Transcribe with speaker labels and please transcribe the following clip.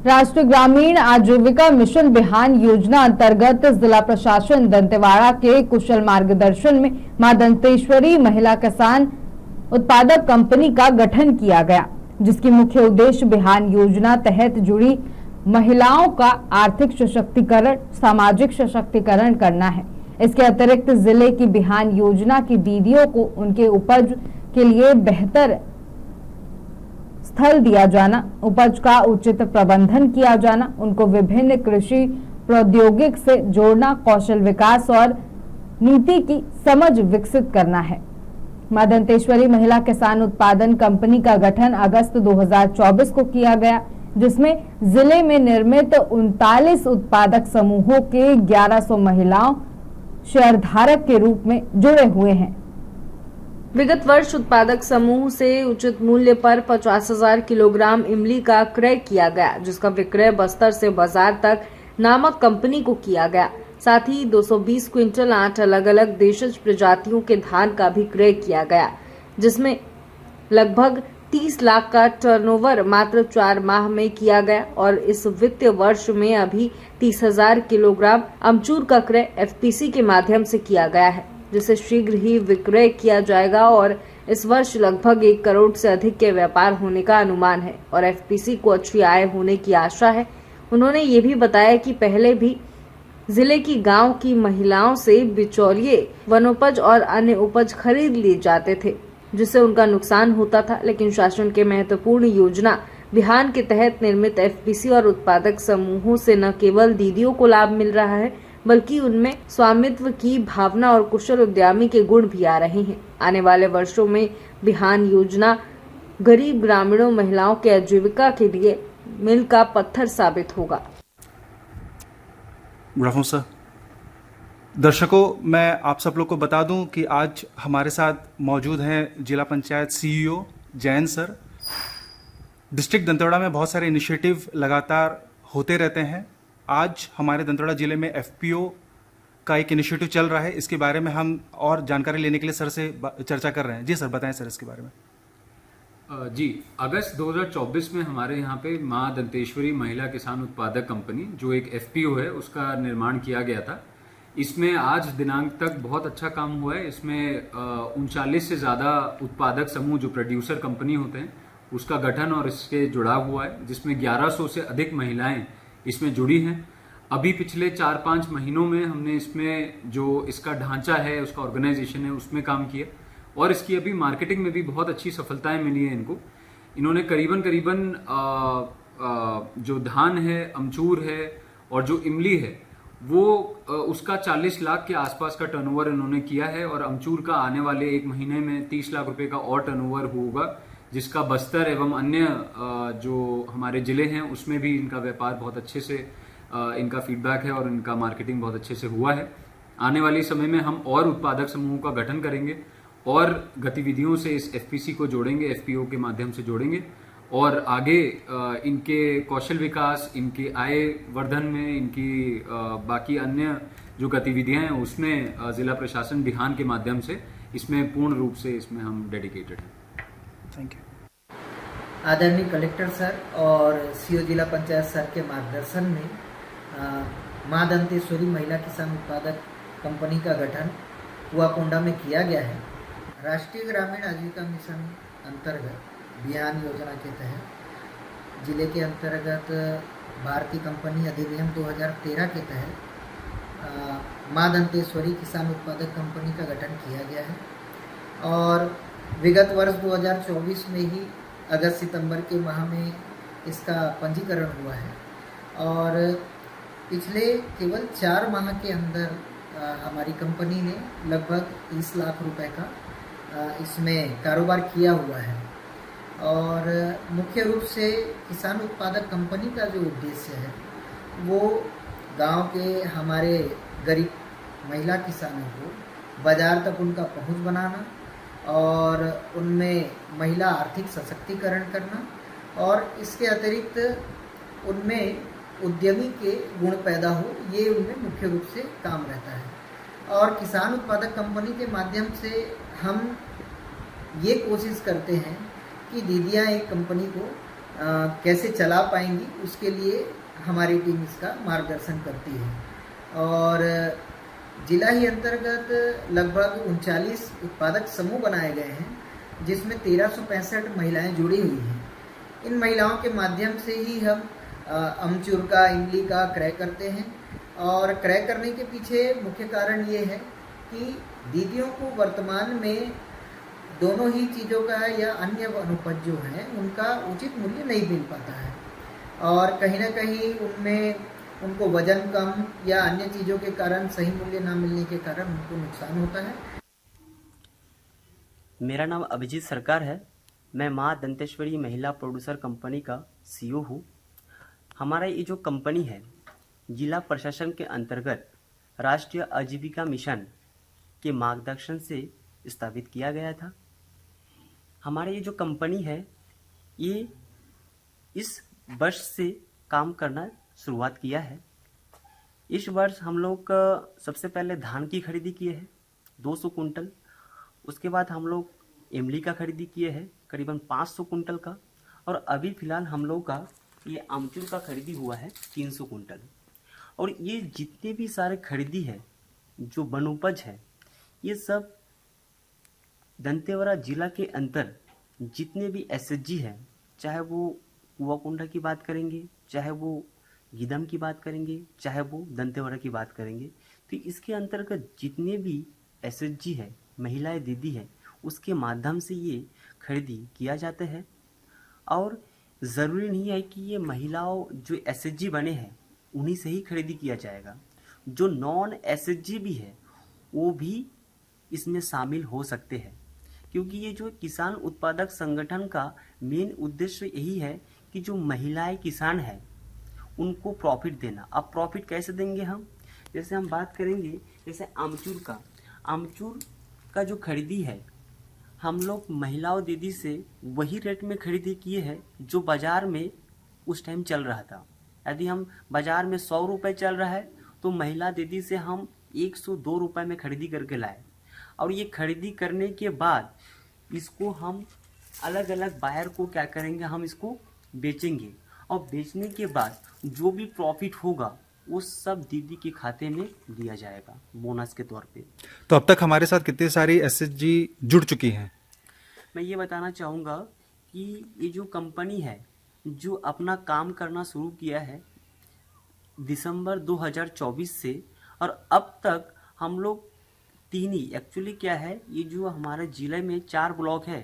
Speaker 1: राष्ट्रीय ग्रामीण आजीविका मिशन बिहान योजना अंतर्गत जिला प्रशासन दंतेवाड़ा के कुशल मार्गदर्शन में मां दंतेश्वरी महिला किसान उत्पादक कंपनी का गठन किया गया, जिसकी मुख्य उद्देश्य बिहान योजना तहत जुड़ी महिलाओं का आर्थिक सशक्तिकरण, सामाजिक सशक्तिकरण करना है। इसके अतिरिक्त जिले की बिहान योजना की दीदियों को उनके उपज के लिए बेहतर स्थल दिया जाना, उपज का उचित प्रबंधन किया जाना, उनको विभिन्न कृषि प्रौद्योगिक से जोड़ना, कौशल विकास और नीति की समझ विकसित करना है। मां दंतेश्वरी महिला किसान उत्पादन कंपनी का गठन अगस्त 2024 को किया गया, जिसमें जिले में निर्मित 39 उत्पादक समूहों के 1100 महिलाओं शेयरधारक के रूप में जुड़े हुए हैं। विगत वर्ष उत्पादक समूह से उचित मूल्य पर 50,000 किलोग्राम इमली का क्रय किया गया, जिसका विक्रय बस्तर से बाजार तक नामक कंपनी को किया गया। साथ ही 220 क्विंटल 8 अलग अलग देशज प्रजातियों के धान का भी क्रय किया गया, जिसमें लगभग 30 लाख का टर्नओवर मात्र 4 माह में किया गया और इस वित्तीय वर्ष में अभी 30,000 किलोग्राम अमचूर का क्रय एफपीसी के माध्यम से किया गया है, जिसे शीघ्र ही विक्रय किया जाएगा और इस वर्ष लगभग 1 करोड़ से अधिक के व्यापार होने का अनुमान है और एफपीसी को अच्छी आय होने की आशा है। उन्होंने ये भी बताया कि पहले भी जिले की गांव की महिलाओं से बिचौलिए वनोपज और अन्य उपज खरीद लिए जाते थे, जिससे उनका नुकसान होता था, लेकिन शासन के महत्वपूर्ण योजना बिहान के तहत निर्मित एफपीसी और उत्पादक समूहों से न केवल दीदियों को लाभ मिल रहा है, बल्कि उनमें स्वामित्व की भावना और कुशल उद्यमी के गुण भी आ रहे हैं। आने वाले वर्षों में बिहान योजना गरीब ग्रामीणों महिलाओं के आजीविका के लिए मील का पत्थर साबित होगा।
Speaker 2: Good afternoon sir. दर्शकों, मैं आप सब लोग को बता दूं कि आज हमारे साथ मौजूद हैं जिला panchayat CEO Jain sir. District Dantewada में बहुत सारे इनिशिएटिव लगातार होते रहते हैं। आज हमारे दंतेवाड़ा जिले में एफपीओ का एक इनिशिएटिव चल रहा है, इसके बारे में हम और जानकारी लेने के लिए सर से चर्चा कर रहे हैं। जी सर, बताएं सर इसके बारे में।
Speaker 3: जी, अगस्त 2024 में हमारे यहाँ पे मां दंतेश्वरी महिला किसान उत्पादक कंपनी, जो एक एफपीओ है, उसका निर्माण किया गया था। इसमें आज दिनांक तक बहुत अच्छा काम हुआ है। इसमें 39 से ज़्यादा उत्पादक समूह, जो प्रोड्यूसर कंपनी होते हैं, उसका गठन और इसके जुड़ाव हुआ है, जिसमें 1100 से अधिक महिलाएं इसमें जुड़ी हैं। अभी पिछले 4-5 महीनों में हमने इसमें जो इसका ढांचा है, उसका ऑर्गेनाइजेशन है, उसमें काम किया और इसकी अभी मार्केटिंग में भी बहुत अच्छी सफलताएं मिली हैं इनको। इन्होंने करीबन जो धान है, अमचूर है और जो इमली है, वो उसका 40 लाख के आसपास का टर्नओवर इन्होंने किया है और अमचूर का आने वाले 1 महीने में 30 लाख रुपए का और टर्नओवर होगा, जिसका बस्तर एवं अन्य जो हमारे जिले हैं उसमें भी इनका व्यापार बहुत अच्छे से, इनका फीडबैक है और इनका मार्केटिंग बहुत अच्छे से हुआ है। आने वाले समय में हम और उत्पादक समूहों का गठन करेंगे और गतिविधियों से इस एफपीसी को जोड़ेंगे, एफपीओ के माध्यम से जोड़ेंगे और आगे इनके कौशल विकास, इनकी आय वर्धन में, इनकी बाकी अन्य जो गतिविधियां हैं उसमें जिला प्रशासन बिहान के माध्यम से इसमें पूर्ण रूप से इसमें हम डेडिकेटेड हैं।
Speaker 2: Thank you.
Speaker 4: आदरणीय कलेक्टर सर और सीओ जिला पंचायत सर के मार्गदर्शन में मां दंतेश्वरी महिला किसान उत्पादक कंपनी का गठन कुआकोंडा में किया गया है। राष्ट्रीय ग्रामीण आजीविका मिशन अंतर्गत बिहान योजना के तहत जिले के अंतर्गत भारतीय कंपनी अधिनियम 2013 के तहत मां दंतेश्वरी किसान उत्पादक कंपनी का गठन किया गया है और विगत वर्ष 2024 में ही अगस्त सितंबर के माह में इसका पंजीकरण हुआ है और पिछले केवल 4 माह के अंदर हमारी कंपनी ने लगभग 30 लाख रुपए का इसमें कारोबार किया हुआ है और मुख्य रूप से किसान उत्पादक कंपनी का जो उद्देश्य है वो गांव के हमारे गरीब महिला किसानों को बाजार तक उनका पहुंच बनाना और उनमें महिला आर्थिक सशक्तिकरण करना और इसके अतिरिक्त उनमें उद्यमी के गुण पैदा हो, ये उनमें मुख्य रूप से काम रहता है। और किसान उत्पादक कंपनी के माध्यम से हम ये कोशिश करते हैं कि दीदियाँ एक कंपनी को कैसे चला पाएंगी, उसके लिए हमारी टीम इसका मार्गदर्शन करती है। और जिला ही अंतर्गत लगभग 39 उत्पादक समूह बनाए गए हैं, जिसमें 1365 महिलाएं जुड़ी हुई हैं। इन महिलाओं के माध्यम से ही हम अमचूर का, इमली का क्रय करते हैं। और क्रय करने के पीछे मुख्य कारण ये है कि दीदियों को वर्तमान में दोनों ही चीज़ों का या अन्य अनुपज जो हैं उनका उचित मूल्य नहीं मिल पाता है, और कहीं ना कहीं उनमें उनको वजन कम या अन्य चीज़ों के कारण सही मूल्य ना मिलने के कारण उनको नुकसान होता है।
Speaker 5: मेरा नाम अभिजीत सरकार है। मैं माँ दंतेश्वरी महिला प्रोड्यूसर कंपनी का सीईओ हूँ। हमारा ये जो कंपनी है जिला प्रशासन के अंतर्गत राष्ट्रीय आजीविका मिशन के मार्गदर्शन से स्थापित किया गया था। हमारा ये जो कंपनी है ये इस वर्ष से काम करना शुरुआत किया है। इस वर्ष हम लोग सबसे पहले धान की खरीदी किए हैं 200 कुंटल। उसके बाद हम लोग इमली का खरीदी किए हैं करीबन 500 कुंटल का। और अभी फ़िलहाल हम लोग का ये आमचूर का खरीदी हुआ है 300 कुंटल। और ये जितने भी सारे खरीदी है जो वनोपज है, ये सब दंतेवाड़ा जिला के अंदर जितने भी एसएचजी है, चाहे वो कुआकोंडा की बात करेंगे, चाहे वो गीदम की बात करेंगे, चाहे वो दंतेवाड़ा की बात करेंगे, तो इसके अंतर्गत जितने भी एसएचजी है, महिलाएं दीदी है, उसके माध्यम से ये खरीदी किया जाता है। और ज़रूरी नहीं है कि ये महिलाओं जो एसएचजी बने हैं उन्हीं से ही खरीदी किया जाएगा। जो नॉन एसएचजी भी है वो भी इसमें शामिल हो सकते हैं, क्योंकि ये जो किसान उत्पादक संगठन का मेन उद्देश्य यही है कि जो महिलाएं किसान हैं उनको प्रॉफिट देना। अब प्रॉफिट कैसे देंगे हम? जैसे हम बात करेंगे जैसे आमचूर का जो खरीदी है हम लोग महिलाओं दीदी से वही रेट में खरीदी किए हैं जो बाज़ार में उस टाइम चल रहा था। यदि हम बाज़ार में 100 रुपये चल रहा है तो महिला दीदी से हम 102 रुपये में खरीदी करके लाए। और ये खरीदी करने के बाद इसको हम अलग अलग बायर को क्या करेंगे, हम इसको बेचेंगे। और बेचने के बाद जो भी प्रॉफिट होगा वो सब दीदी के खाते में दिया जाएगा बोनस के तौर पे।
Speaker 2: तो अब तक हमारे साथ कितनी सारी एसएचजी जुड़ चुकी हैं?
Speaker 5: मैं ये बताना चाहूँगा कि ये जो कंपनी है जो अपना काम करना शुरू किया है दिसंबर 2024 से, और अब तक हम लोग 3 ही एक्चुअली क्या है, ये जो हमारे ज़िले में 4 ब्लॉक है